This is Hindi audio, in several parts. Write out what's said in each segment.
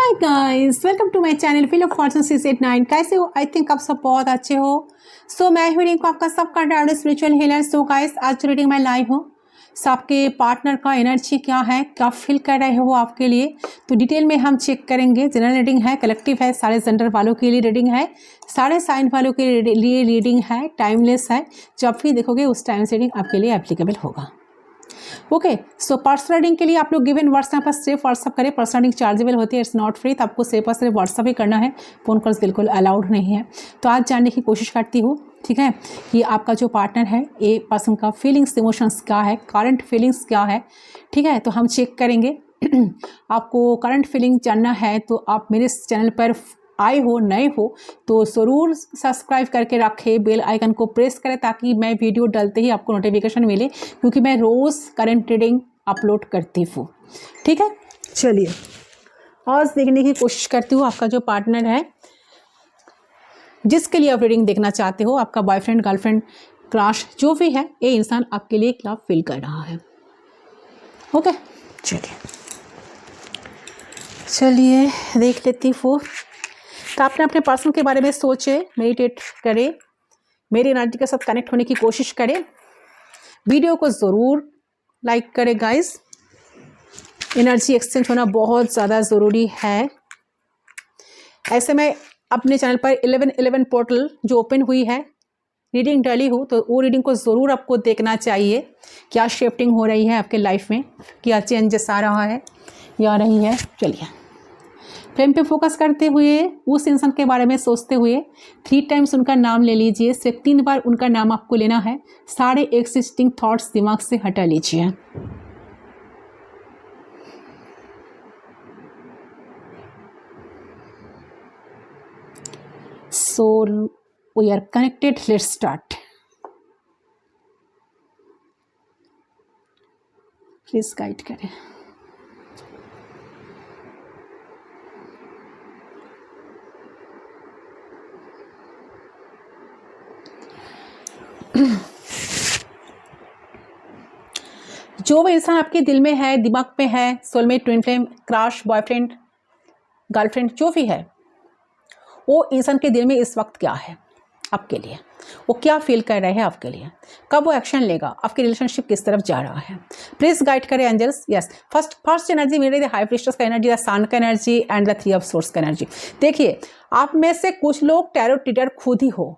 Hi guys, welcome to my channel wheel of fortune 689। कैसे हो? आई थिंक आप सब बहुत अच्छे हो। मैं हूँ रिंकू, आपका सबका डायरेक्ट स्पिरिचुअल हीलर। गाइस, आज रीडिंग में लाइव हूँ। आपके पार्टनर का एनर्जी क्या है, क्या फील कर रहे हो वो आपके लिए, तो डिटेल में हम चेक करेंगे। जनरल रीडिंग है, कलेक्टिव है, सारे जेंडर वालों के लिए रीडिंग है, सारे साइन वालों के लिए रीडिंग है, टाइमलेस है। जब भी देखोगे उस टाइम से रीडिंग आपके लिए एप्लीकेबल होगा। ओके, पर्सनल रीडिंग के लिए आप लोग गिवन व्हाट्सएप पर सिर्फ व्हाट्सअप करें। पर्सनल रीडिंग चार्जेबल होती है, इट्स नॉट फ्री, तो आपको सिर्फ और सिर्फ व्हाट्सअप ही करना है, फ़ोन कॉल्स बिल्कुल अलाउड नहीं है। तो आज जानने की कोशिश करती हूँ, ठीक है, कि आपका जो पार्टनर है ये पर्सन का फीलिंग्स, इमोशंस क्या है, करंट फीलिंग्स क्या है, ठीक है। तो हम चेक करेंगे। आपको करंट फीलिंग जानना है तो आप मेरे इस चैनल पर आए हो, नए हो तो ज़रूर सब्सक्राइब करके रखें, बेल आइकन को प्रेस करें ताकि मैं वीडियो डालते ही आपको नोटिफिकेशन मिले, क्योंकि मैं रोज़ करंट रीडिंग अपलोड करती हूँ, ठीक है। चलिए आज देखने की कोशिश करती हूँ आपका जो पार्टनर है, जिसके लिए आप रीडिंग देखना चाहते हो, आपका बॉयफ्रेंड, गर्लफ्रेंड, क्रश जो भी है, ये इंसान आपके लिए क्या फील कर रहा है। ओके, चलिए देख लेती हूँ। तो आपने अपने पर्सन के बारे में सोचे, मेडिटेट करें, मेरी एनर्जी के साथ कनेक्ट होने की कोशिश करें। वीडियो को ज़रूर लाइक करें गाइस, एनर्जी एक्सचेंज होना बहुत ज़्यादा ज़रूरी है। ऐसे में अपने चैनल पर 1111 पोर्टल जो ओपन हुई है, रीडिंग डाली हूँ, तो वो रीडिंग को ज़रूर आपको देखना चाहिए। क्या शिफ्टिंग हो रही है आपके लाइफ में, क्या चेंजेस आ रहा है या रही है। चलिए फ्रेम पे फोकस करते हुए उस इंसान के बारे में सोचते हुए 3 टाइम्स उनका नाम ले लीजिए। सिर्फ 3 बार उनका नाम आपको लेना है, सारे एक्सिस्टिंग थॉट्स दिमाग से हटा लीजिए। We are connected, let's start. Please guide करें। जो वो इंसान आपके दिल में है, दिमाग में है, soulmate, twin flame, crush, boyfriend, girlfriend जो भी है, वो इंसान के दिल में इस वक्त क्या है आपके लिए, वो क्या फील कर रहे हैं आपके लिए, कब वो एक्शन लेगा, आपकी रिलेशनशिप किस तरफ जा रहा है। प्लीज गाइड करें एंजल्स। यस, फर्स्ट एनर्जी मेरे हाई प्रीस्टेस का एनर्जी, द सन का energy and the 3 of source का एनर्जी। देखिए, आप में से कुछ लोग टैरो रीडर खुद ही हो,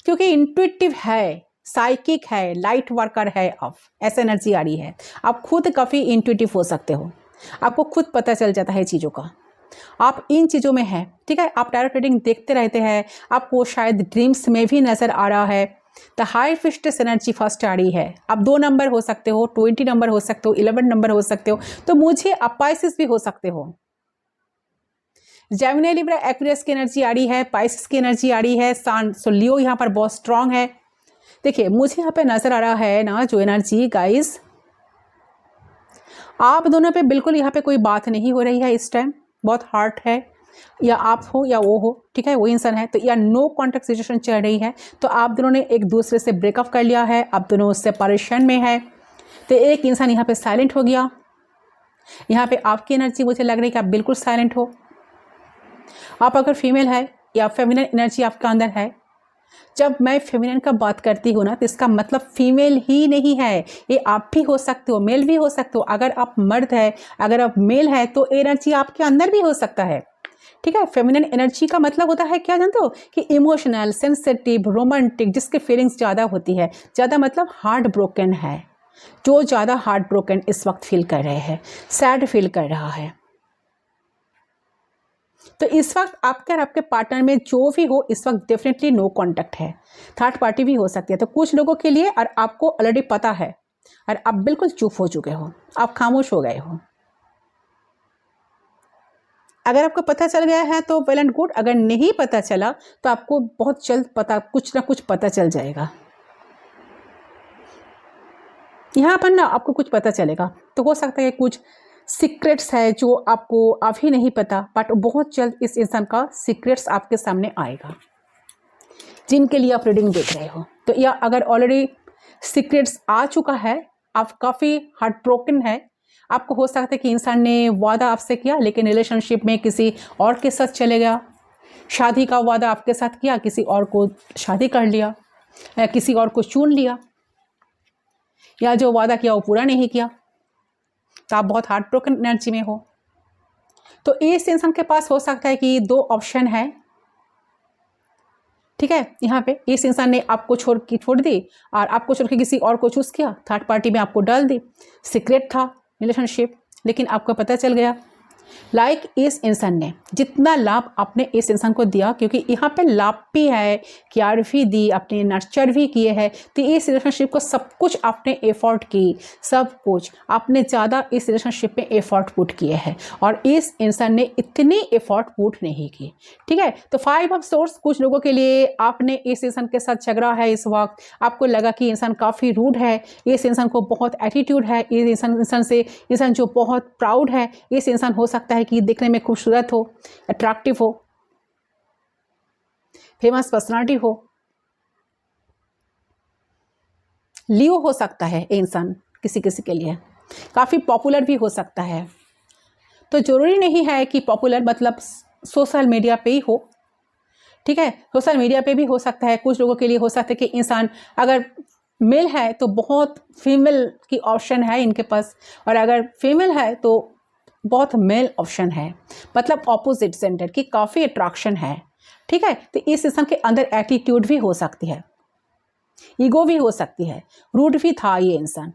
क्योंकि इंट्यूटिव है, साइकिक है, लाइट वर्कर है आप, ऐसा एनर्जी आ रही है। आप खुद काफ़ी इंट्यूटिव हो सकते हो, आपको खुद पता चल जाता है चीज़ों का, आप इन चीज़ों में हैं, ठीक है। आप टैरो रीडिंग देखते रहते हैं, आपको शायद ड्रीम्स में भी नज़र आ रहा है। The high priestess energy first आ रही है। आप 2 नंबर हो सकते हो, 20 नंबर हो सकते हो, 11 नंबर हो सकते हो, तो मुझे आप पाइसिस भी हो सकते हो। जेमिनी, लिब्रा, एक्वेरियस की एनर्जी आ रही है, पाइसिस की एनर्जी आ रही है, सन, लियो यहाँ पर बहुत स्ट्रांग है। देखिए, मुझे यहाँ पे नजर आ रहा है ना जो एनर्जी गाइस, आप दोनों पे बिल्कुल यहाँ पे कोई बात नहीं हो रही है इस टाइम, बहुत हार्ट है, या आप हो या वो हो, ठीक है, वो इंसान है, तो या नो कॉन्टैक्ट सिचुएशन चल रही है, तो आप दोनों ने एक दूसरे से ब्रेकअप कर लिया है, आप दोनों उससे परेशान में है, तो एक इंसान यहाँ पे साइलेंट हो गया। यहाँ पे आपकी एनर्जी मुझे लग रही है कि आप बिल्कुल साइलेंट हो। आप अगर फीमेल है या फेमिनिन एनर्जी आपका अंदर है, जब मैं फेमिनिन का बात करती हूँ ना, तो इसका मतलब फीमेल ही नहीं है, ये आप भी हो सकते हो, मेल भी हो सकते हो। अगर आप मर्द है, अगर आप मेल है, तो एनर्जी आपके अंदर भी हो सकता है, ठीक है। फेमिनिन एनर्जी का मतलब होता है क्या जानते हो, कि इमोशनल, सेंसिटिव, रोमांटिक, जिसके फीलिंग्स ज़्यादा होती है। ज़्यादा मतलब हार्ट ब्रोकन है, जो ज़्यादा हार्ट ब्रोकन इस वक्त फील कर रहे हैं, सैड फील कर रहा है। तो इस वक्त आपके और आपके पार्टनर में जो भी हो, इस वक्त डेफिनेटली नो कांटेक्ट है। थर्ड पार्टी भी हो सकती है। तो कुछ लोगों के लिए, और आपको ऑलरेडी पता है और आप बिल्कुल चुप हो चुके हो, आप खामोश हो गए हो। अगर आपको पता चल गया है तो वेल एंड गुड, अगर नहीं पता चला तो आपको बहुत जल्द कुछ ना कुछ पता चल जाएगा। यहाँ पर ना आपको कुछ पता चलेगा, तो हो सकता है कुछ सीक्रेट्स है जो आपको अभी नहीं पता, बट बहुत जल्द इस इंसान का सीक्रेट्स आपके सामने आएगा, जिनके लिए आप रीडिंग देख रहे हो। तो या अगर ऑलरेडी सीक्रेट्स आ चुका है, आप काफ़ी हार्ट ब्रोकन है, आपको हो सकता है कि इंसान ने वादा आपसे किया लेकिन रिलेशनशिप में किसी और के साथ चले गया, शादी का वादा आपके साथ किया, किसी और को शादी कर लिया, या किसी और को चुन लिया, या जो वादा किया वो पूरा नहीं किया, तो आप बहुत हार्ट ब्रोकन एनर्जी में हो। तो इस इंसान के पास हो सकता है कि दो ऑप्शन है, ठीक है। यहाँ पे इस इंसान ने आपको छोड़ दी और आपको छोड़ के किसी और को चूज किया, थर्ड पार्टी में आपको डाल दी, सीक्रेट था रिलेशनशिप लेकिन आपको पता चल गया। लाइक इस इंसान ने जितना लाभ आपने इस इंसान को दिया, क्योंकि यहाँ पे लाभ भी है, केयर भी दी, आपने नर्चर भी किए हैं, तो इस रिलेशनशिप को सब कुछ आपने एफर्ट की, सब कुछ आपने ज़्यादा इस रिलेशनशिप में एफर्ट पुट किए हैं और इस इंसान ने इतनी एफर्ट पुट नहीं की, ठीक है। तो 5 ऑफ सोर्स कुछ लोगों के लिए आपने इस इंसान के साथ झगड़ा है, इस वक्त आपको लगा कि इंसान काफ़ी रूड है, इस इंसान को बहुत एटीट्यूड है, इस इंसान जो बहुत प्राउड है, इस इंसान हो सकता है कि दिखने में खूबसूरत हो, अट्रैक्टिव हो, फेमस पर्सनालिटी हो, लियो हो सकता है ये इंसान, किसी किसी के लिए काफ़ी पॉपुलर भी हो सकता है। तो जरूरी नहीं है कि पॉपुलर मतलब सोशल मीडिया पे ही हो, ठीक है। सोशल मीडिया पे भी हो सकता है। कुछ लोगों के लिए हो सकता है कि इंसान अगर मेल है तो बहुत फीमेल की ऑप्शन है इनके पास, और अगर फीमेल है तो बहुत मेल ऑप्शन है, मतलब ऑपोजिट जेंडर की काफ़ी अट्रैक्शन है, ठीक है। तो इस इंसान के अंदर एटीट्यूड भी हो सकती है, ईगो भी हो सकती है, रूड भी था ये इंसान।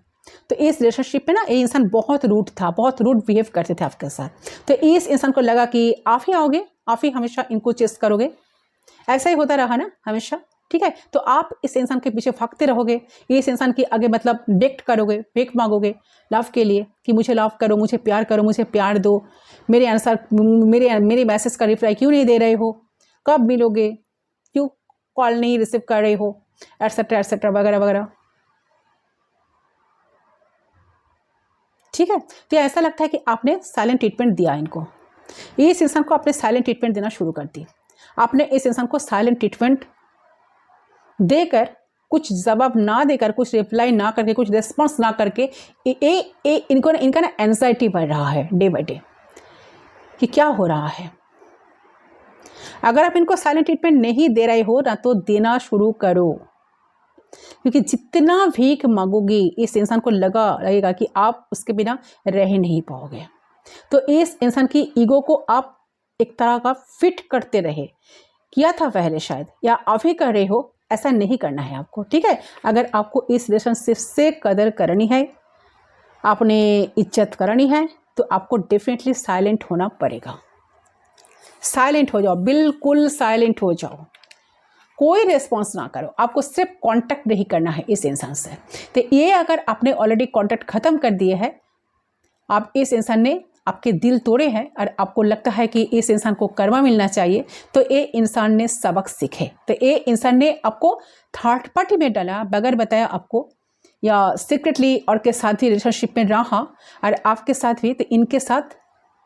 तो इस रिलेशनशिप में ना ये इंसान बहुत रूड था, बहुत रूड बिहेव करते थे आपके साथ। तो इस इंसान को लगा कि आप ही आओगे, आप ही हमेशा इनको चेस करोगे, ऐसा ही होता रहा ना हमेशा, ठीक है। तो आप इस इंसान के पीछे भागते रहोगे, इस इंसान की आगे मतलब बेग करोगे, बेग मांगोगे लव के लिए कि मुझे लव करो, मुझे प्यार दो, मेरे आंसर मेरे मैसेज का रिप्लाई क्यों नहीं दे रहे हो, कब मिलोगे, क्यों कॉल नहीं रिसीव कर रहे हो, एटसेट्रा वगैरह वगैरह, ठीक है। तो ऐसा लगता है कि आपने साइलेंट ट्रीटमेंट दिया इनको, इस इंसान को आपने साइलेंट ट्रीटमेंट देना शुरू कर दी। आपने इस इंसान को साइलेंट ट्रीटमेंट देकर, कुछ जवाब ना देकर, कुछ रिप्लाई ना करके, कुछ रिस्पॉन्स ना करके इनका ना एंजाइटी बढ़ रहा है डे बाय डे कि क्या हो रहा है। अगर आप इनको साइलेंट ट्रीटमेंट नहीं दे रहे हो ना, तो देना शुरू करो, क्योंकि जितना भीख मांगोगी इस इंसान को लगेगा कि आप उसके बिना रह नहीं पाओगे। तो इस इंसान की ईगो को आप एक तरह का फिट करते रहे, किया था पहले शायद, या अभी कर रहे हो, ऐसा नहीं करना है आपको, ठीक है। अगर आपको इस रिलेशनशिप से कदर करनी है, आपने इज्जत करनी है, तो आपको डेफिनेटली साइलेंट होना पड़ेगा। साइलेंट हो जाओ, बिल्कुल साइलेंट हो जाओ, कोई रिस्पॉन्स ना करो, आपको सिर्फ कांटेक्ट नहीं करना है इस इंसान से। तो ये अगर आपने ऑलरेडी कांटेक्ट खत्म कर दिए है, आप इस इंसान ने आपके दिल तोड़े हैं और आपको लगता है कि इस इंसान को कर्मा मिलना चाहिए, तो ये इंसान ने सबक सीखे। तो ये इंसान ने आपको थर्ड पार्टी में डाला बगैर बताया आपको, या सीक्रेटली और के साथ भी रिलेशनशिप में रहा और आपके साथ भी, तो इनके साथ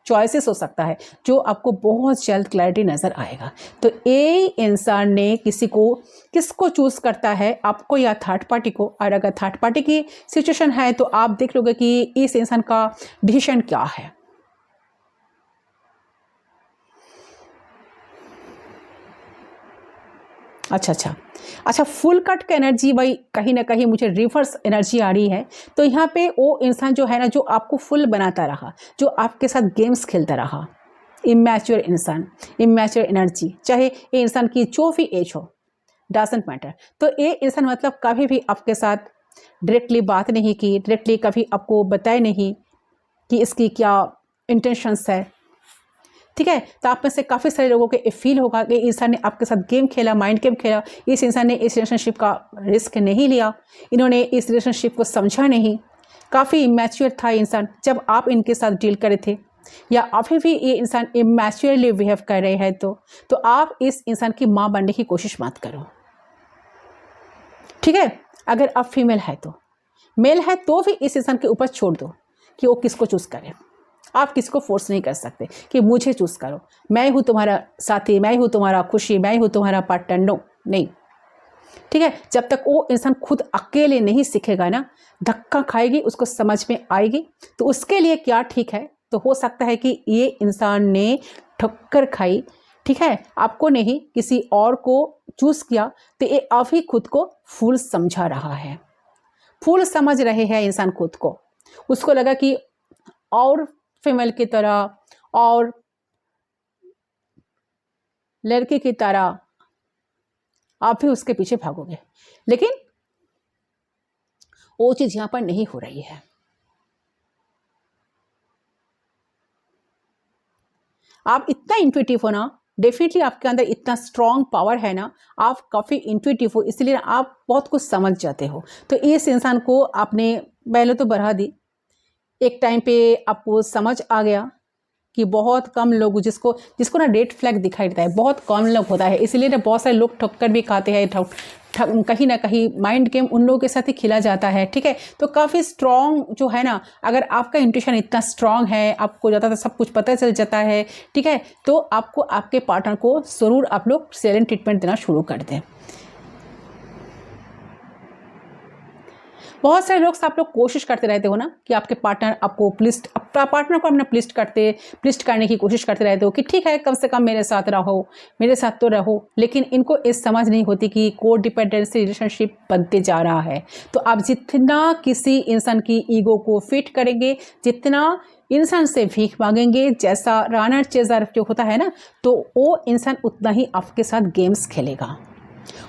चॉइसेस हो सकता है जो आपको बहुत जल्द क्लैरिटी नज़र आएगा। तो ये इंसान ने किसको चूज़ करता है, आपको या थर्ड पार्टी को, और अगर थर्ड पार्टी की सिचुएशन है तो आप देख लोगे कि इस इंसान का डिसीजन क्या है। अच्छा, फुल कट का एनर्जी भाई कहीं ना कहीं मुझे रिवर्स एनर्जी आ रही है। तो यहाँ पे वो इंसान जो है ना, जो आपको फुल बनाता रहा, जो आपके साथ गेम्स खेलता रहा, इमैच्योर इंसान, इमैच्योर एनर्जी, चाहे ये इंसान की जो भी एज हो, डजंट मैटर। तो ये इंसान मतलब कभी भी आपके साथ डायरेक्टली बात नहीं की, डायरेक्टली कभी आपको बताए नहीं कि इसकी क्या इंटेंशंस है, ठीक है। तो आप में से काफ़ी सारे लोगों को ये फील होगा कि इंसान ने आपके साथ गेम खेला, माइंड गेम खेला, इस इंसान ने इस रिलेशनशिप का रिस्क नहीं लिया, इन्होंने इस रिलेशनशिप को समझा नहीं, काफ़ी इमैच्योर था इंसान जब आप इनके साथ डील करे थे, या अभी भी ये इंसान इमैच्योरली बिहेव कर रहे हैं, तो आप इस इंसान की माँ बनने की कोशिश मत करो, ठीक है। अगर आप फीमेल है तो, मेल है तो भी इस इंसान के ऊपर छोड़ दो कि वो किसको चूज़ करे। आप किसी को फोर्स नहीं कर सकते कि मुझे चूज़ करो, मैं हूँ तुम्हारा साथी, मैं हूँ तुम्हारा खुशी, मैं हूँ तुम्हारा पार्टनर, नो नहीं। ठीक है। जब तक वो इंसान खुद अकेले नहीं सीखेगा ना, धक्का खाएगी, उसको समझ में आएगी तो उसके लिए क्या ठीक है। तो हो सकता है कि ये इंसान ने ठक्कर खाई, ठीक है, आपको नहीं किसी और को चूज किया, तो ये अभी खुद को फूल समझा रहा है, फूल समझ रहे हैं इंसान खुद को। उसको लगा कि और फीमेल की तरह और लड़के की तरह आप भी उसके पीछे भागोगे, लेकिन वो चीज यहां पर नहीं हो रही है। आप इतना इंट्यूटिव हो ना, डेफिनेटली आपके अंदर इतना स्ट्रॉन्ग पावर है ना, आप काफ़ी इंट्यूटिव हो, इसलिए आप बहुत कुछ समझ जाते हो। तो इस इंसान को आपने पहले तो बढ़ा दी, एक टाइम पे आपको समझ आ गया कि बहुत कम लोग जिसको ना रेड फ्लैग दिखाई देता है, बहुत कम लोग होता है, इसलिए ना बहुत सारे लोग ठक्कर भी खाते हैं, कहीं ना कहीं माइंड गेम उन लोगों के साथ ही खेला जाता है, ठीक है। तो काफ़ी स्ट्रॉन्ग जो है ना, अगर आपका इंट्यूशन इतना स्ट्रॉन्ग है, आपको ज़्यादातर सब कुछ पता चल जाता है, ठीक है, तो आपको आपके पार्टनर को ज़रूर आप लोग साइलेंट ट्रीटमेंट देना शुरू कर दें। बहुत सारे लोग आप लोग कोशिश करते रहते हो ना कि आपके पार्टनर आपको पार्टनर को अपना प्लिस्ट करने की कोशिश करते रहते हो कि ठीक है, कम से कम मेरे साथ रहो, मेरे साथ तो रहो, लेकिन इनको इस समझ नहीं होती कि को डिपेंडेंसी रिलेशनशिप बनते जा रहा है। तो आप जितना किसी इंसान की ईगो को फिट करेंगे, जितना इंसान से भीख मांगेंगे, जैसा रनर चेजर जो होता है ना, तो वो इंसान उतना ही आपके साथ गेम्स खेलेगा।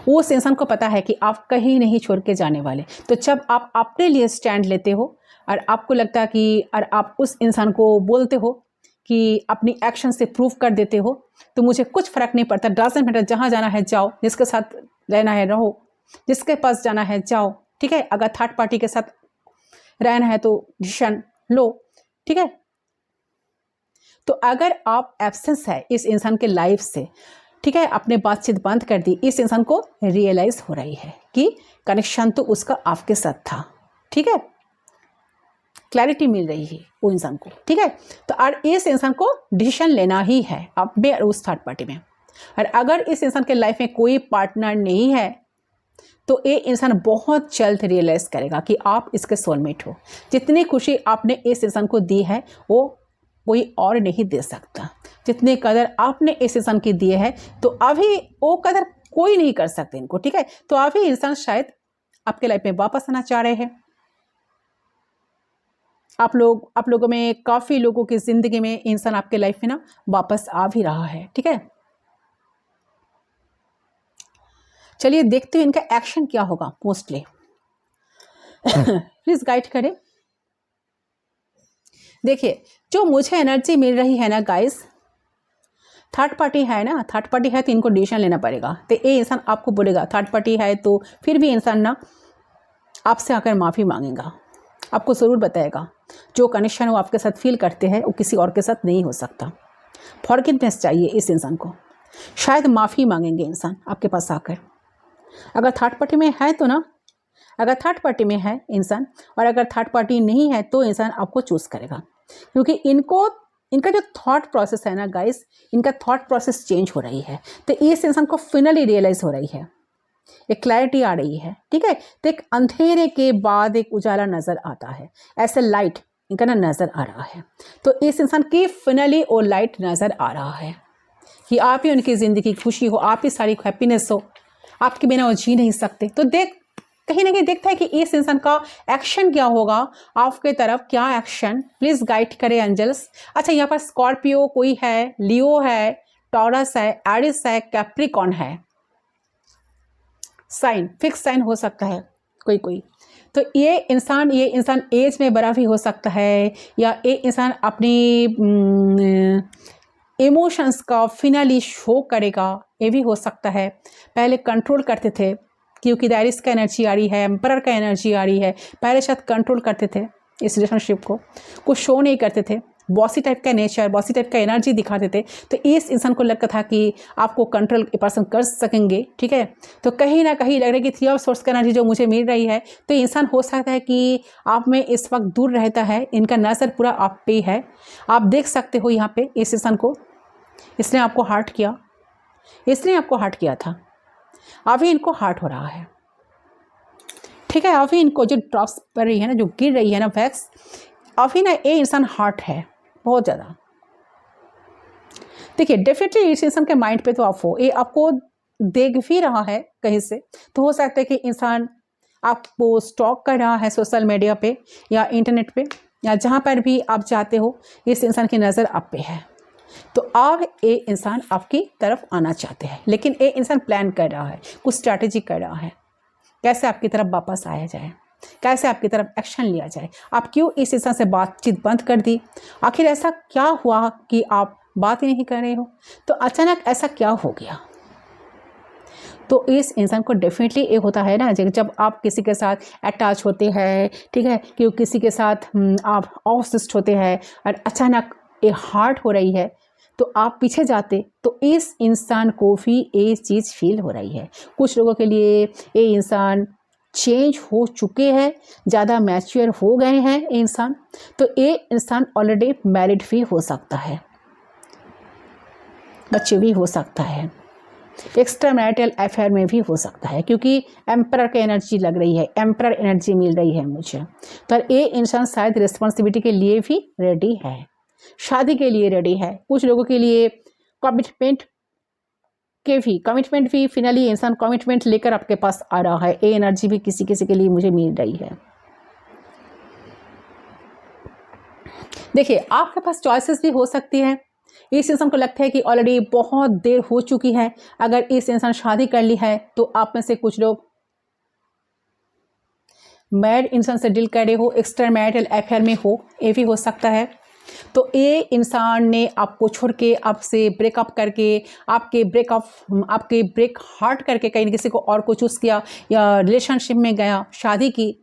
उस इंसान को पता है कि आप कहीं नहीं छोड़ के जाने वाले। तो जब आप अपने लिए स्टैंड लेते हो और आपको लगता है कि और आप उस इंसान को बोलते हो कि अपनी एक्शन से प्रूव कर देते हो, तो मुझे कुछ फ़र्क नहीं पड़ता, डजंट मैटर, जहाँ जाना है जाओ, जिसके साथ रहना है रहो, जिसके पास जाना है जाओ, ठीक है। अगर थर्ड पार्टी के साथ रहना है तो डिसीजन लो, ठीक है। तो अगर आप एब्सेंस है इस इंसान के लाइफ से, ठीक है, अपने बातचीत बंद कर दी, इस इंसान को रियलाइज हो रही है कि कनेक्शन तो उसका आपके साथ था, ठीक है, क्लैरिटी मिल रही है वो इंसान को, ठीक है। तो और इस इंसान को डिसीजन लेना ही है आप में और उस थर्ड पार्टी में। और अगर इस इंसान के लाइफ में कोई पार्टनर नहीं है, तो ये इंसान बहुत जल्द रियलाइज करेगा कि आप इसके सोलमेट हो। जितनी खुशी आपने इस इंसान को दी है वो कोई और नहीं दे सकता, जितने कदर आपने इस इंसान की दिए है, तो अभी वो कदर कोई नहीं कर सकते इनको, ठीक है। तो अभी इंसान शायद आपके लाइफ में वापस आना चाह रहे हैं। आप लोगों में काफ़ी लोगों की ज़िंदगी में इंसान आपके लाइफ में ना वापस आ भी रहा है, ठीक है। चलिए देखते हैं इनका एक्शन क्या होगा मोस्टली। प्लीज़ गाइड करें। देखिए, जो मुझे एनर्जी मिल रही है ना गाइस, थर्ड पार्टी है ना, थर्ड पार्टी है तो इनको डिसीजन लेना पड़ेगा। तो ये इंसान आपको बोलेगा, थर्ड पार्टी है तो फिर भी इंसान ना आपसे आकर माफ़ी मांगेगा, आपको ज़रूर बताएगा जो कनेक्शन वो आपके साथ फील करते हैं वो किसी और के साथ नहीं हो सकता। फॉरगिवनेस चाहिए इस इंसान को, शायद माफ़ी मांगेंगे इंसान आपके पास आकर। अगर थर्ड पार्टी में है तो ना, अगर थर्ड पार्टी में है इंसान और अगर थर्ड पार्टी नहीं है तो इंसान आपको चूज़ करेगा, क्योंकि इनका जो थॉट प्रोसेस है ना गाइस, इनका थॉट प्रोसेस चेंज हो रही है। तो इस इंसान को फाइनली रियलाइज़ हो रही है, एक क्लैरिटी आ रही है, ठीक है। तो एक अंधेरे के बाद एक उजाला नज़र आता है, ऐसे लाइट इनका ना नज़र आ रहा है। तो इस इंसान की फाइनली वो लाइट नज़र आ रहा है कि आप ही उनकी ज़िंदगी की खुशी हो, आप ही सारी हैप्पीनेस हो, आपके बिना वो जी नहीं सकते। तो कहीं ना कहीं देखता है कि इस इंसान का एक्शन क्या होगा आपके तरफ, क्या एक्शन, प्लीज़ गाइड करें एंजल्स। अच्छा, यहाँ पर स्कॉर्पियो कोई है, लियो है, टॉरस है, एरिस है, कैप्रिकॉन है, साइन फिक्स साइन हो सकता है कोई। तो ये इंसान एज में बड़ा भी हो सकता है, या ये इंसान अपनी इमोशंस का फिनली शो करेगा, ये भी हो सकता है। पहले कंट्रोल करते थे क्योंकि एरिस का एनर्जी आ रही है, एम्परर का एनर्जी आ रही है, पहले शायद कंट्रोल करते थे इस रिलेशनशिप को, कुछ शो नहीं करते थे, बॉसी टाइप का नेचर, बॉसी टाइप का एनर्जी दिखाते थे। तो इस इंसान को लगता था कि आपको कंट्रोल पर्सन कर सकेंगे, ठीक है। तो कहीं ना कहीं लग रहा है कि थ्री ऑफ सोर्स का एनर्जी जो मुझे मिल रही है, तो इंसान हो सकता है कि आप में इस वक्त दूर रहता है, इनका नज़र पूरा आप पे है। आप देख सकते हो यहाँ पे इस इंसान को, इसने आपको हर्ट किया था, अभी इनको हर्ट हो रहा है, ठीक है। अभी इनको जो ड्रॉप्स पड़ रही है ना, जो गिर रही है ना वैक्स, अभी ना ये इंसान हर्ट है बहुत ज़्यादा। देखिए डेफिनेटली इस इंसान के माइंड पे तो आप हो, ये आपको देख भी रहा है कहीं से, तो हो सकता है कि इंसान आपको स्टॉक कर रहा है सोशल मीडिया पे या इंटरनेट पे या जहाँ पर भी आप जाते हो, इस इंसान की नज़र आप पे है। तो अब ये इंसान आपकी तरफ आना चाहते हैं, लेकिन ये इंसान प्लान कर रहा है, कुछ स्ट्रैटेजी कर रहा है, कैसे आपकी तरफ वापस आया जाए, कैसे आपकी तरफ एक्शन लिया जाए। आप क्यों इस इंसान से बातचीत बंद कर दी, आखिर ऐसा क्या हुआ कि आप बात ही नहीं कर रहे हो, तो अचानक ऐसा क्या हो गया। तो इस इंसान को डेफिनेटली ये होता है ना, जब आप किसी के साथ अटैच होते हैं, ठीक है, कि किसी के साथ आप ऑब्सेस्ड होते हैं और अचानक ये हार्ट हो रही है तो आप पीछे जाते, तो इस इंसान को भी ये चीज़ फील हो रही है। कुछ लोगों के लिए ये इंसान चेंज हो चुके हैं, ज़्यादा मैच्योर हो गए हैं ये इंसान, तो ये इंसान ऑलरेडी मैरिड भी हो सकता है, बच्चे भी हो सकता है, एक्स्ट्रा मैरिटल अफेयर में भी हो सकता है, क्योंकि एम्परर की एनर्जी लग रही है, एम्परर एनर्जी मिल रही है मुझे। तो ये इंसान शायद रिस्पॉन्सिबिलिटी के लिए भी रेडी है, शादी के लिए रेडी है। कुछ लोगों के लिए कमिटमेंट भी फिनली इंसान कमिटमेंट लेकर आपके पास आ रहा है। ये एनर्जी भी किसी किसी के लिए मुझे मिल रही है। देखिए आपके पास चॉइसेस भी हो सकती है। इस इंसान को लगता है कि ऑलरेडी बहुत देर हो चुकी है, अगर इस इंसान शादी कर ली है तो आप में से कुछ लोग मैरिड इंसान से डील कर रहे हो, एक्स्ट्रा मैरिटल अफेयर में हो, ये भी हो सकता है। तो ये इंसान ने आपको छोड़ के, आपसे ब्रेकअप करके, आपके ब्रेक हार्ट करके कहीं न किसी को और को चूज़ किया या रिलेशनशिप में गया, शादी की।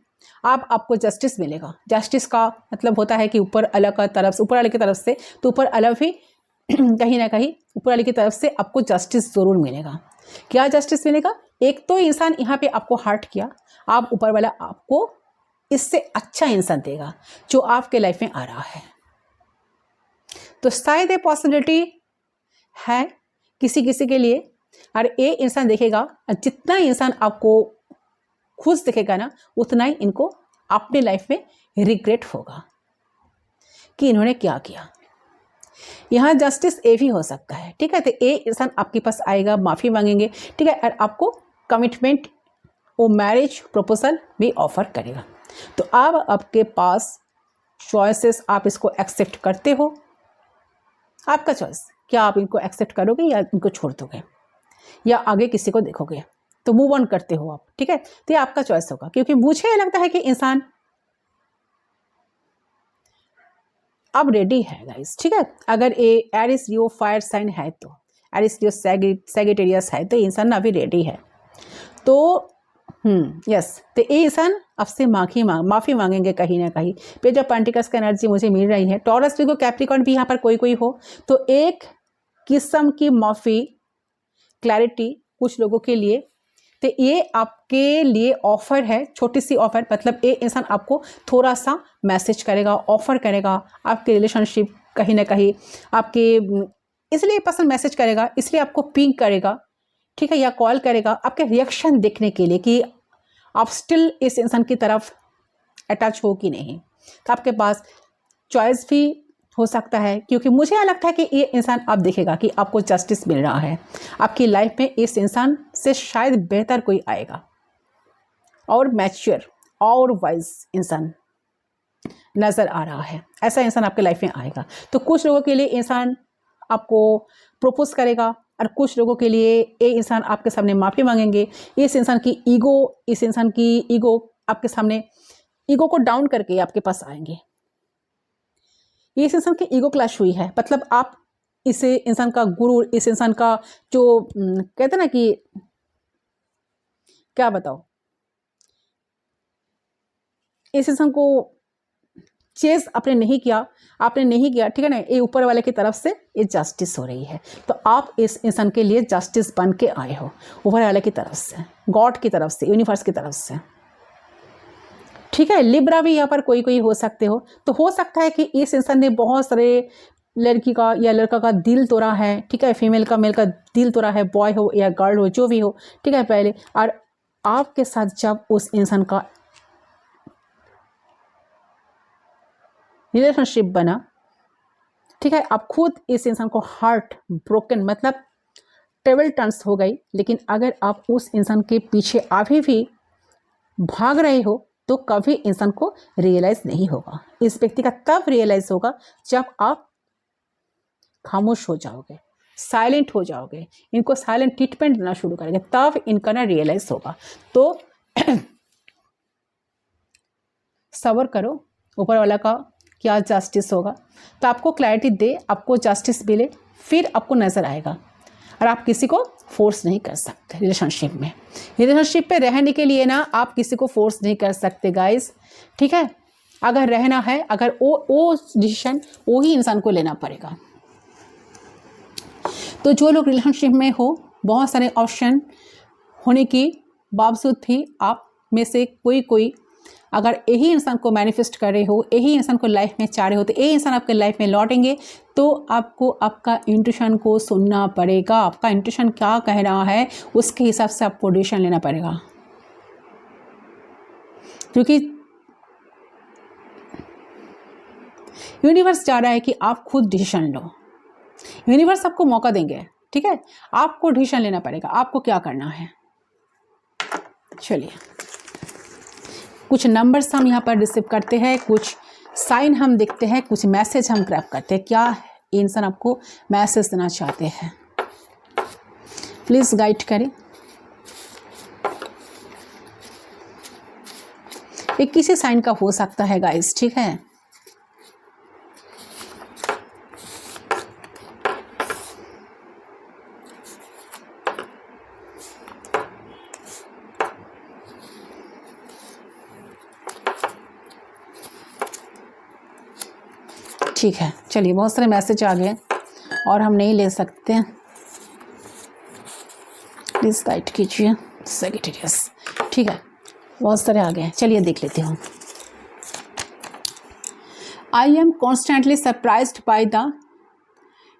अब आपको जस्टिस मिलेगा। जस्टिस का मतलब होता है कि ऊपर वाले की तरफ से, तो ऊपर वाला भी कहीं ना कहीं ऊपर वाले की तरफ से आपको जस्टिस ज़रूर मिलेगा। क्या जस्टिस मिलेगा? एक तो इंसान यहाँ पे आपको हर्ट किया, आप ऊपर वाला आपको इससे अच्छा इंसान देगा जो आपके लाइफ में आ रहा है। तो शायद ये पॉसिबिलिटी है किसी किसी के लिए। और ये इंसान देखेगा, जितना इंसान आपको खुश दिखेगा ना, उतना ही इनको अपनी लाइफ में रिग्रेट होगा कि इन्होंने क्या किया। यहाँ जस्टिस ए भी हो सकता है, ठीक है। तो ये इंसान आपके पास आएगा, माफ़ी मांगेंगे, ठीक है, और आपको कमिटमेंट, वो मैरिज प्रपोजल भी ऑफर करेगा। तो अब आपके पास चॉइसेस, आप इसको एक्सेप्ट करते हो, आपका चॉइस। क्या आप इनको एक्सेप्ट करोगे या इनको छोड़ दोगे या आगे किसी को देखोगे, तो मूव ऑन करते हो आप, ठीक है। तो ये आपका चॉइस होगा, क्योंकि मुझे लगता है कि इंसान अब रेडी है गाइस, ठीक है। अगर ये एरिस लियो फायर साइन है, तो एरिस लियो सैजिटेरियस है, तो इंसान अभी रेडी है। तो यस, तो ये इंसान आपसे माफ़ी मांगेंगे कहीं ना कहीं। पेज ऑफ पेंटिकल्स का एनर्जी मुझे मिल रही है। टॉरस भी, कैप्रिकॉर्न भी यहाँ पर कोई हो, तो एक किस्म की माफ़ी, क्लैरिटी कुछ लोगों के लिए। तो ये आपके लिए ऑफर है, छोटी सी ऑफर, मतलब ये इंसान आपको थोड़ा सा मैसेज करेगा, ऑफर करेगा, आपके रिलेशनशिप कहीं ना कहीं आपके इसलिए पसंद मैसेज करेगा, इसलिए आपको पिंग करेगा, ठीक है, या कॉल करेगा आपके रिएक्शन देखने के लिए कि आप स्टिल इस इंसान की तरफ अटैच हो कि नहीं। तो आपके पास चॉइस भी हो सकता है, क्योंकि मुझे लगता है कि ये इंसान आप देखेगा कि आपको जस्टिस मिल रहा है। आपकी लाइफ में इस इंसान से शायद बेहतर कोई आएगा और मैच्योर और वाइज इंसान नज़र आ रहा है। ऐसा इंसान आपके लाइफ में आएगा। तो कुछ लोगों के लिए इंसान आपको प्रपोज करेगा और कुछ लोगों के लिए ये इंसान आपके सामने माफ़ी मांगेंगे। इस इंसान की ईगो आपके सामने, ईगो को डाउन करके आपके पास आएंगे। इस इंसान की ईगो क्लैश हुई है, मतलब आप इसे इंसान का गुरु, इस इंसान का जो कहते हैं ना कि क्या बताओ, इस इंसान को चेज आपने नहीं किया, ठीक है ना। ये ऊपर वाले की तरफ से ये जस्टिस हो रही है, तो आप इस इंसान के लिए जस्टिस बन के आए हो, ऊपर वाले की तरफ से, गॉड की तरफ से, यूनिवर्स की तरफ से, ठीक है। लिब्रा भी यहाँ पर कोई हो सकते हो। तो हो सकता है कि इस इंसान ने बहुत सारे लड़की का या लड़का का दिल तोड़ा है, ठीक है, फीमेल का मेल का दिल तोड़ा है, बॉय हो या गर्ल हो, जो भी हो, ठीक है, पहले, और आपके साथ जब उस इंसान का रिलेशनशिप बना, ठीक है, आप खुद इस इंसान को हार्ट ब्रोकन मतलब टेबल टर्न्स हो गई, लेकिन अगर आप उस इंसान के पीछे अभी भी भाग रहे हो तो कभी इंसान को रियलाइज नहीं होगा। इस व्यक्ति का तब रियलाइज होगा जब आप खामोश हो जाओगे, साइलेंट हो जाओगे, इनको साइलेंट ट्रीटमेंट देना शुरू करेंगे, तब इनका ना रियलाइज होगा। तो सब्र करो, ऊपर वाला का क्या जस्टिस होगा, तो आपको क्लैरिटी दे, आपको जस्टिस मिले, फिर आपको नज़र आएगा। और आप किसी को फोर्स नहीं कर सकते रिलेशनशिप में। रिलेशनशिप पे रहने के लिए ना आप किसी को फोर्स नहीं कर सकते गाइस, ठीक है। अगर रहना है, अगर वो डिसीजन वो ही इंसान को लेना पड़ेगा। तो जो लोग रिलेशनशिप में हो, बहुत सारे ऑप्शन होने के बावजूद भी आप में से कोई अगर यही इंसान को मैनिफेस्ट कर रहे हो, यही इंसान को लाइफ में चाह रहे हो, तो यही इंसान आपके लाइफ में लौटेंगे, तो आपको आपका इंट्यूशन को सुनना पड़ेगा। आपका इंट्यूशन क्या कह रहा है उसके हिसाब से आपको डिसीजन लेना पड़ेगा, क्योंकि यूनिवर्स चाह रहा है कि आप खुद डिसीजन लो। यूनिवर्स आपको मौका देंगे, ठीक है, आपको डिसीजन लेना पड़ेगा, आपको क्या करना है। चलिए, कुछ नंबर्स हम यहाँ पर रिसीव करते हैं, कुछ साइन हम देखते हैं, कुछ मैसेज हम ग्रैब करते हैं, क्या इंसान आपको मैसेज देना चाहते हैं, प्लीज़ गाइड करें। ये किसी साइन का हो सकता है गाइस, ठीक है। ठीक है, चलिए, बहुत सारे मैसेज आ गए और हम नहीं ले सकते, प्लीज़ गाइड कीजिए सेक्रेटेरियस, ठीक है, बहुत सारे आ गए, चलिए देख लेते हूँ। I am constantly surprised by the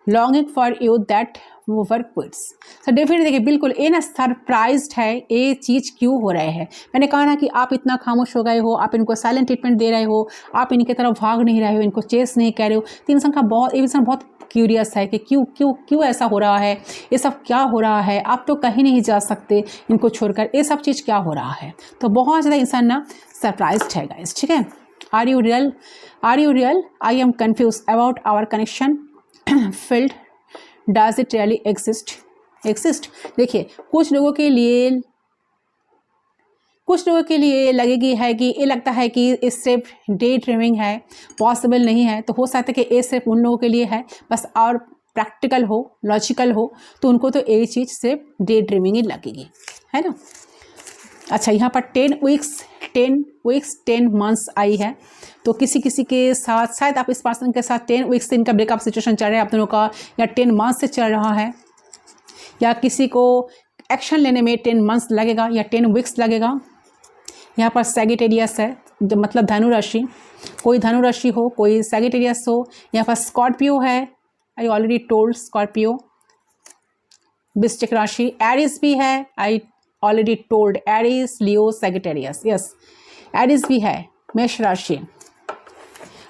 longing for you that mover quits. Sir definitely देखिए, बिल्कुल ये ना सरप्राइज्ड है, ये चीज़ क्यों हो रहे हैं। मैंने कहा ना कि आप इतना खामोश हो गए हो, आप इनको साइलेंट ट्रीटमेंट दे रहे हो, आप इनकी तरफ भाग नहीं रहे हो, इनको चेस नहीं कर रहे हो, तो इंसान बहुत क्यूरियस है कि क्यों ऐसा हो रहा है, ये सब क्या हो रहा है। आप तो कहीं नहीं जा सकते इनको छोड़कर, ये सब चीज़ क्या हो रहा है। तो बहुत ज़्यादा इंसान ना सरप्राइज्ड है गाइस, ठीक है। Are you real, I am confuse about our connection field, does it really exist. देखिए, कुछ लोगों के लिए लगेगी है कि ये लगता है कि ये सिर्फ डे ड्रीमिंग है, पॉसिबल नहीं है। तो हो सकता है कि ये सिर्फ उन लोगों के लिए है बस, और प्रैक्टिकल हो, लॉजिकल हो, तो उनको तो ये चीज़ सिर्फ डे ड्रीमिंग ही लगेगी, है ना। अच्छा, यहाँ पर 10 वीक्स 10 मंथ्स आई है, तो किसी के साथ, शायद आप इस पर्सन के साथ 10 वीक्स से इनका ब्रेकअप सिचुएशन चल रहा है आप दोनों का, या 10 मंथ्स से चल रहा है, या किसी को एक्शन लेने में 10 मंथ्स लगेगा या 10 वीक्स लगेगा। यहाँ पर सैजिटेरियस है, जो मतलब धनु राशि, कोई धनु राशि हो, कोई सैजिटेरियस हो। यहाँ पर स्कॉर्पियो है, आई ऑलरेडी टोल्ड स्कॉर्पियो। वृश्चिक राशि, एरिस भी है, I already told Aries, Leo, Sagittarius, yes Aries भी है। मेष राशि,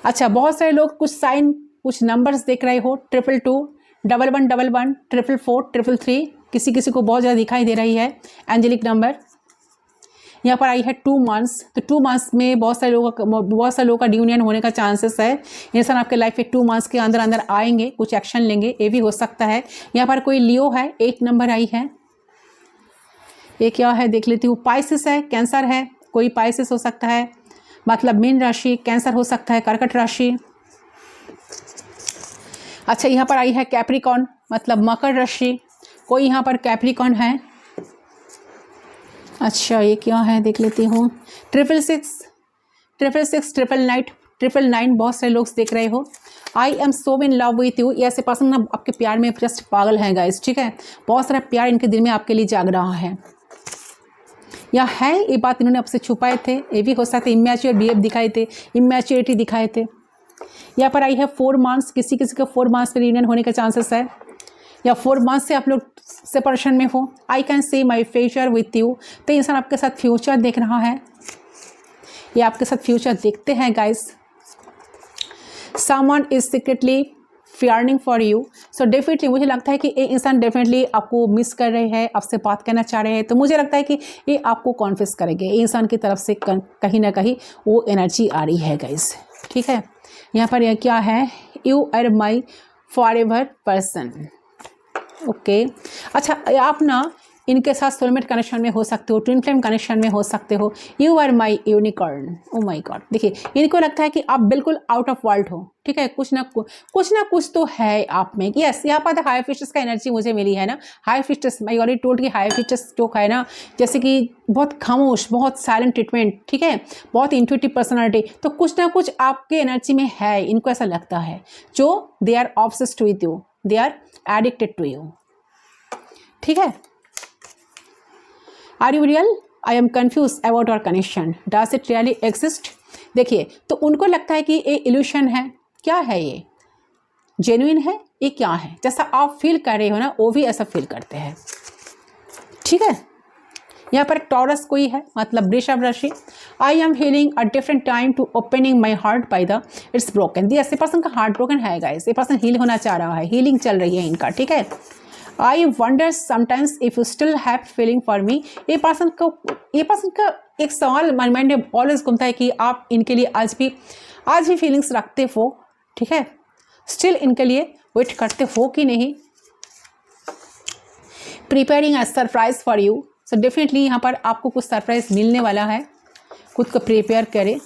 अच्छा, बहुत सारे लोग कुछ साइन, कुछ नंबर्स देख रहे हो, 222, 1111, 444, 333, किसी को बहुत ज़्यादा दिखाई दे रही है एंजेलिक नंबर। यहाँ पर आई है 2 मंथ्स, तो 2 मंथ्स में बहुत सारे लोगों का यूनियन होने का चांसेस है। इंसान आपके लाइफ में 2 मंथ्स के अंदर आएंगे, कुछ एक्शन लेंगे, ये भी हो सकता है। यहाँ पर कोई लियो है, 8 नंबर आई है, ये क्या है देख लेती हूँ। पाइसिस है, कैंसर है, कोई पाइसिस हो सकता है, मतलब मीन राशि, कैंसर हो सकता है, कर्कट राशि। अच्छा, यहाँ पर आई है कैप्रिकॉन, मतलब मकर राशि, कोई यहाँ पर कैप्रिकॉन है। अच्छा, ये क्या है देख लेती हूँ। 666, 999, बहुत सारे लोग देख रहे हो। I am so in love with you, ऐसे पर्सन ना आपके प्यार में जस्ट पागल हैं गाइस, ठीक है। बहुत सारा प्यार इनके दिल में आपके लिए जाग रहा है, या है ये बात इन्होंने आपसे छुपाए थे, ये भी हो सकता है। इमैच्योर बिहेव दिखाए थे, इमैच्योरिटी दिखाए थे, यहाँ पर आई है 4 मंथ्स, किसी किसी का 4 मंथ्स में रियूनियन होने के चांसेस है, या 4 मंथ से आप लोग सेपरेशन में हो। I can see my future with you, तो इंसान आपके साथ फ्यूचर देख रहा है, ये आपके साथ फ्यूचर देखते हैं guys. Someone is secretly fearing for you, so definitely मुझे लगता है कि ये इंसान डेफिनेटली आपको मिस कर रहे हैं, आपसे बात करना चाह रहे हैं, तो मुझे लगता है कि ये आपको कॉन्फेस करेंगे। ये इंसान की तरफ से कहीं ना कहीं वो एनर्जी आ रही है गाइस, ठीक है। यहाँ पर यह क्या है, you are my forever person, okay. अच्छा, आप ना इनके साथ सोलमेट कनेक्शन में हो सकते हो, ट्विन फ्लेम कनेक्शन में हो सकते हो। You are my unicorn, oh my God. देखिए, इनको लगता है कि आप बिल्कुल आउट ऑफ वर्ल्ड हो, ठीक है। कुछ ना कुछ तो है आप में। यस, यहाँ पर हाई फिस्टस का एनर्जी मुझे मिली है ना। हाई फिस्टस, मैं ऑलरेडी टोल्ड कि हाई फिस्टस जो है ना, जैसे कि बहुत खामोश, बहुत साइलेंट ट्रीटमेंट, ठीक है, बहुत इंट्यूटिव पर्सनालिटी, तो कुछ ना कुछ आपके एनर्जी में है, इनको ऐसा लगता है। जो they are obsessed with you, they are addicted to you, ठीक है। Are you real? I am confuse about our connection, does it really exist? देखिए, तो उनको लगता है कि ये इल्यूशन है। क्या है ये? जेन्युइन है? ये क्या है? जैसा आप फील कर रहे हो ना, वो भी ऐसा फील करते हैं, ठीक है। यहाँ पर टॉरस कोई है, मतलब वृषभ राशि। I am healing a different time to opening my heart by the it's broken. ऐसे पर्सन का हार्ट ब्रोकन है गाइस, ये पर्सन हील होना चाह रहा है, हीलिंग चल रही है इनका, ठीक है। I wonder sometimes if you still have feeling for me. ये पर्सन का एक सवाल माइंड में ऑलवेज घूमता है कि आप इनके लिए आज भी फीलिंग्स रखते हो, ठीक है। स्टिल इनके लिए वेट करते हो कि नहीं। Preparing a surprise for you, so definitely यहाँ पर आपको कुछ सरप्राइज मिलने वाला है, खुद को प्रिपेयर करें।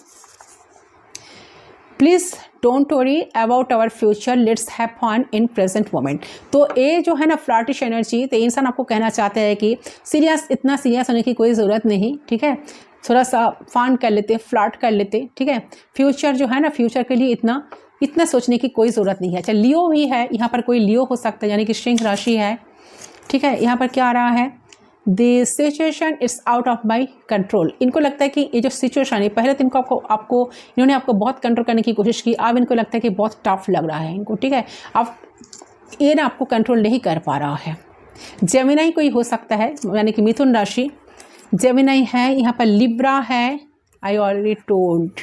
Please don't worry about our future, let's have fun in present moment. तो ये जो है ना फ्लर्टिश एनर्जी, तो इंसान आपको कहना चाहते हैं कि इतना सीरियस होने की कोई ज़रूरत नहीं, ठीक है। थोड़ा सा फन कर लेते, फ्लर्ट कर लेते, ठीक है। फ्यूचर जो है ना, फ्यूचर के लिए इतना सोचने की कोई ज़रूरत नहीं है। अच्छा, लियो भी है यहाँ पर, कोई लियो हो सकता है, यानी कि सिंह राशि है, ठीक है। यहाँ पर क्या आ रहा है, the situation it's out of my control. इनको लगता है कि ये जो सिचुएशन है, पहले तो इन्होंने आपको बहुत कंट्रोल करने की कोशिश की, अब इनको लगता है कि बहुत टफ लग रहा है इनको, ठीक है। अब ये ना आपको कंट्रोल नहीं कर पा रहा है। जेमिनाई कोई हो सकता है, यानी कि मिथुन राशि, जेमिनाई है। यहाँ पर लिब्रा है, आई ऑलरेडी टोल्ड।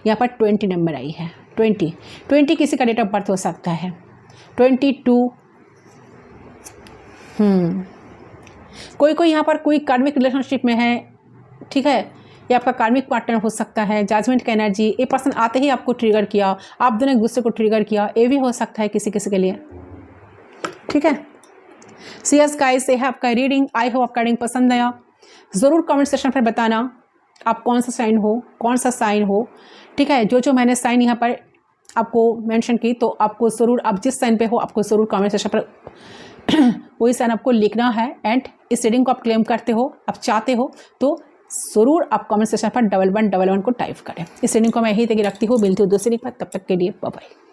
यहाँ पर 20 नंबर आई है, 20 किसी का डेट ऑफ बर्थ हो सकता है, 22। कोई यहाँ पर कोई कार्मिक रिलेशनशिप में है, ठीक है। ये आपका कार्मिक पार्टनर हो सकता है। जजमेंट का एनर्जी, ये पर्सन आते ही आपको ट्रिगर किया, आप दोनों एक दूसरे को ट्रिगर किया, ये भी हो सकता है किसी के लिए, ठीक है। सो यस गाइस, ये है आपका रीडिंग। आई होप आपका रीडिंग पसंद आया। ज़रूर कमेंट सेक्शन पर बताना आप कौन सा साइन हो, ठीक है। जो मैंने साइन यहाँ पर आपको मेंशन की, तो आपको ज़रूर, आप जिस साइन पे हो आपको ज़रूर कमेंट सेक्शन पर वही साइन आपको लिखना है। एंड इस रीडिंग को आप क्लेम करते हो, आप चाहते हो, तो ज़रूर आप कमेंट सेक्शन पर 1111 को टाइप करें। इस रीडिंग को मैं यही तक रखती हूँ, मिलती हूँ दूसरी बात, तब तक के लिए बाय बाय।